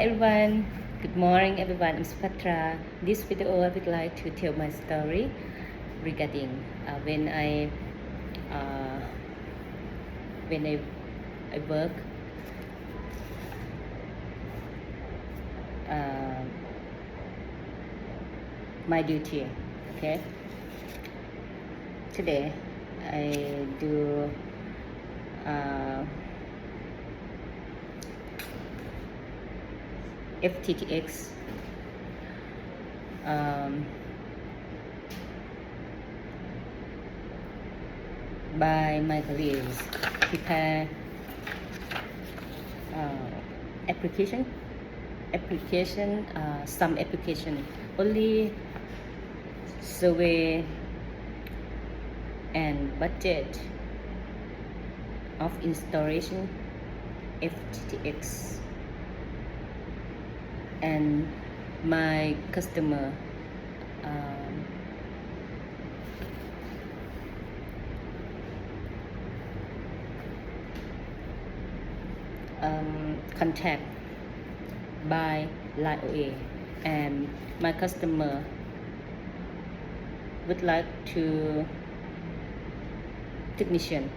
everyone, good morning everyone, I'm Supatra. This video I would like to tell my story regarding when uh, I work my duty. Okay, today I do FTTX by my colleagues prepare some application only survey and budget of installation FTTX, and my customer contact by line OA, and my customer would like to technician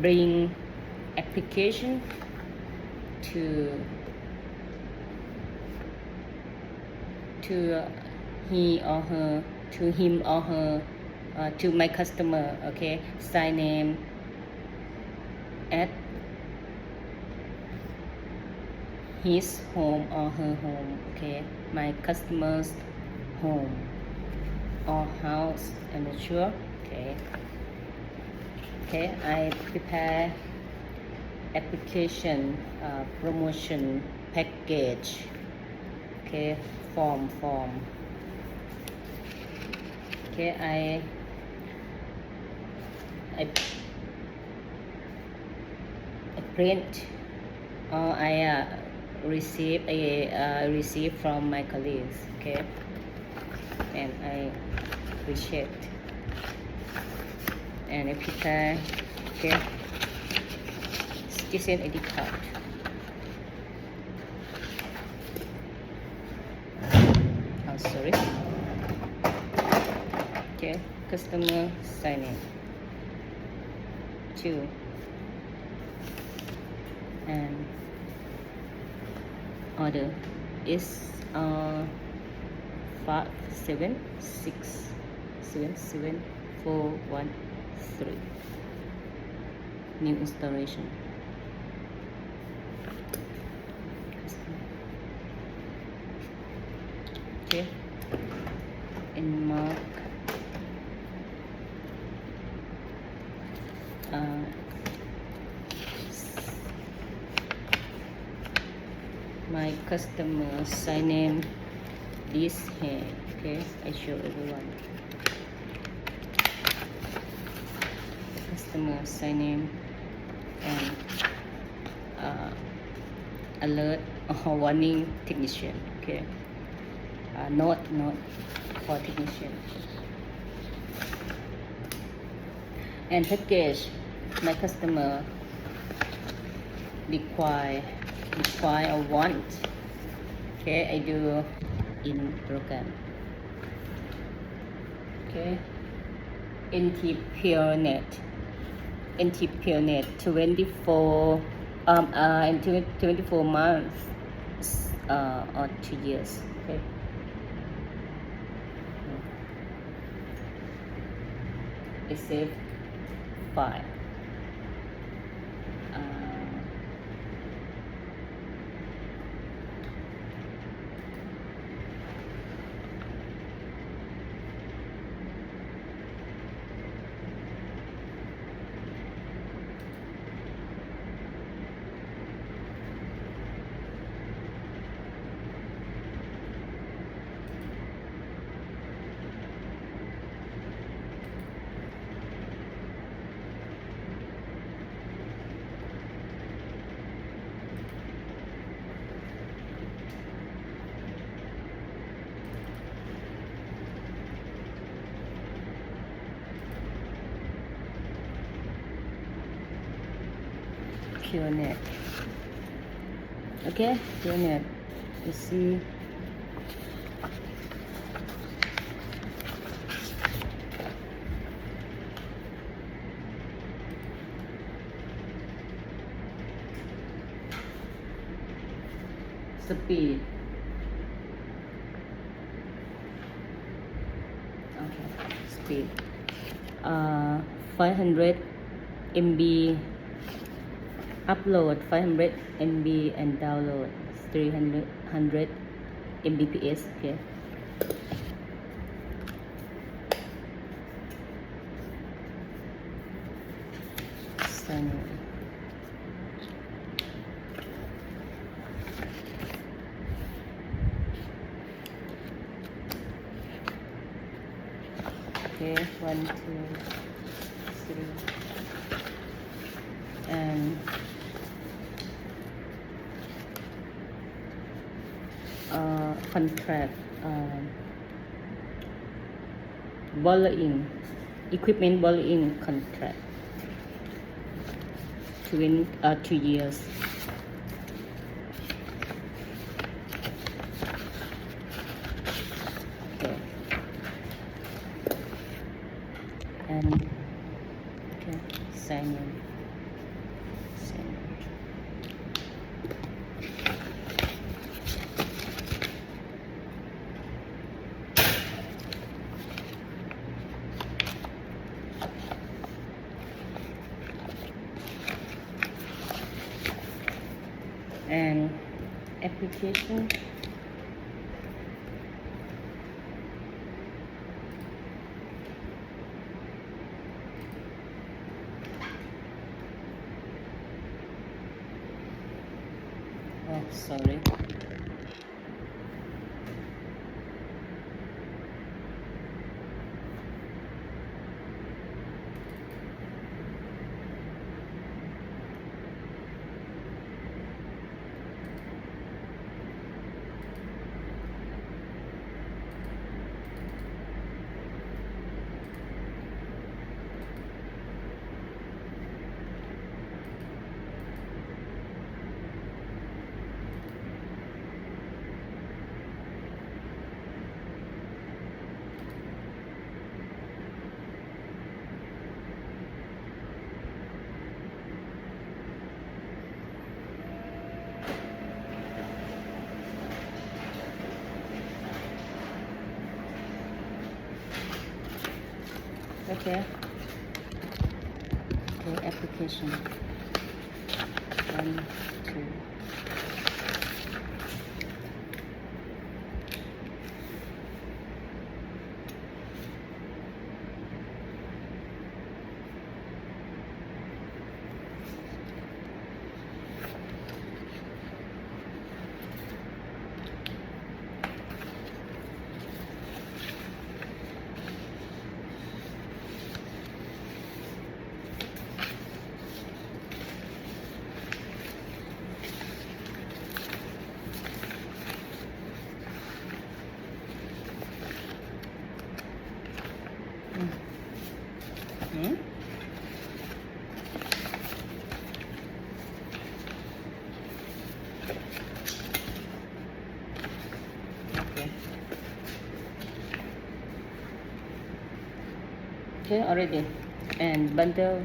bring application to him or her to my customer. Okay, sign name at his home or her home. Okay, my customer's home or house, I'm not sure. Okay, I prepare application promotion package. Okay, form. Okay, I print or I receive from my colleagues. Okay, and I appreciate and I prepare. Okay, citizen ID card. Oh, sorry. Okay, customer sign in 2 and order is 576777413 new installation. Okay, in mark my customer sign in this here. Okay, I show everyone. Customer sign in and alert or warning technician. Okay, note for technician. And package my customer require or want. Okay, I do in program. Okay, NT Pure Net 24 and 24 months or 2 years. Okay, I save file. pure net. Okay, pure net. You see. Speed. Okay, speed. 500 MB upload, 500 MB and download 300 Mbps. Okay. Sign in. Okay, 1, 2, 3, and contract, borrowing, equipment borrowing contract, 2 years. Okay. And okay, sign in. Sign in. And application. Oh, sorry. Okay. Okay, application. 1, 2. Hmm? Okay. Okay, already. And bundle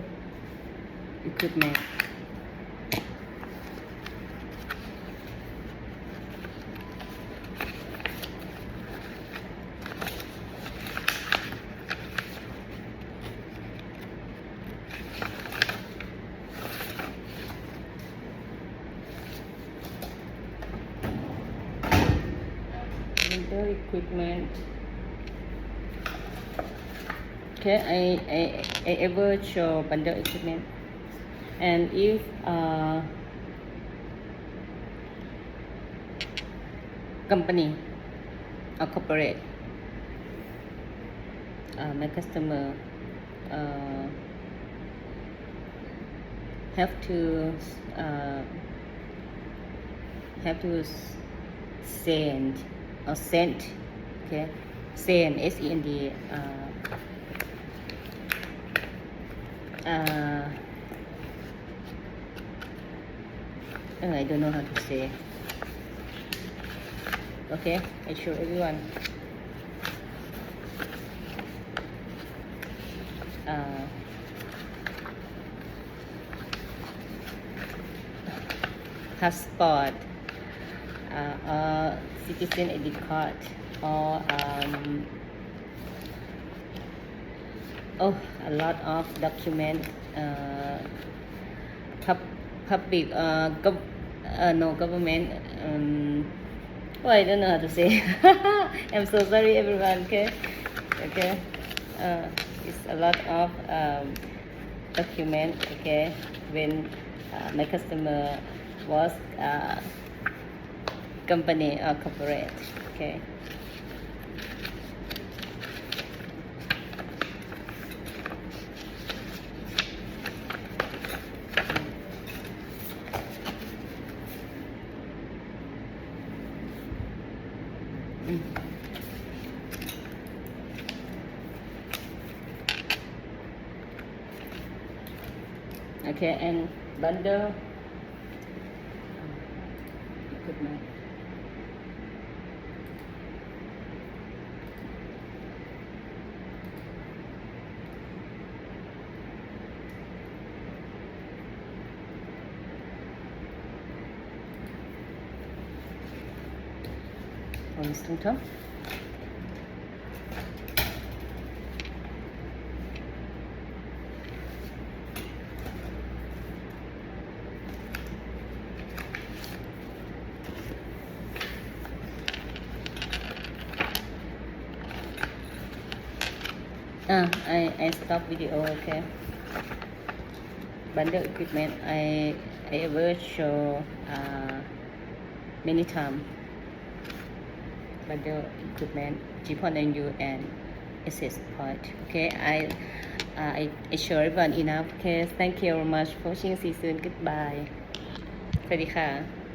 equipment. Bundle equipment. Okay, I ever show bundle equipment, and if company or corporate, my customer have to send or send, okay, send SEND I don't know how to say. Okay, I show everyone. Passport, citizen ID card, or a lot of document, public, no government. I don't know how to say. I'm so sorry, everyone. Okay. It's a lot of document. Okay, when my customer was company or corporate. Okay. Okay, and bundle equipment. On top. I stop video. Okay. Bundle equipment. I ever show many times. Bundle equipment, G.NU and access point. Okay, I show everyone enough. Okay, thank you very much for watching. See you soon. Goodbye. สวัสดีค่ะ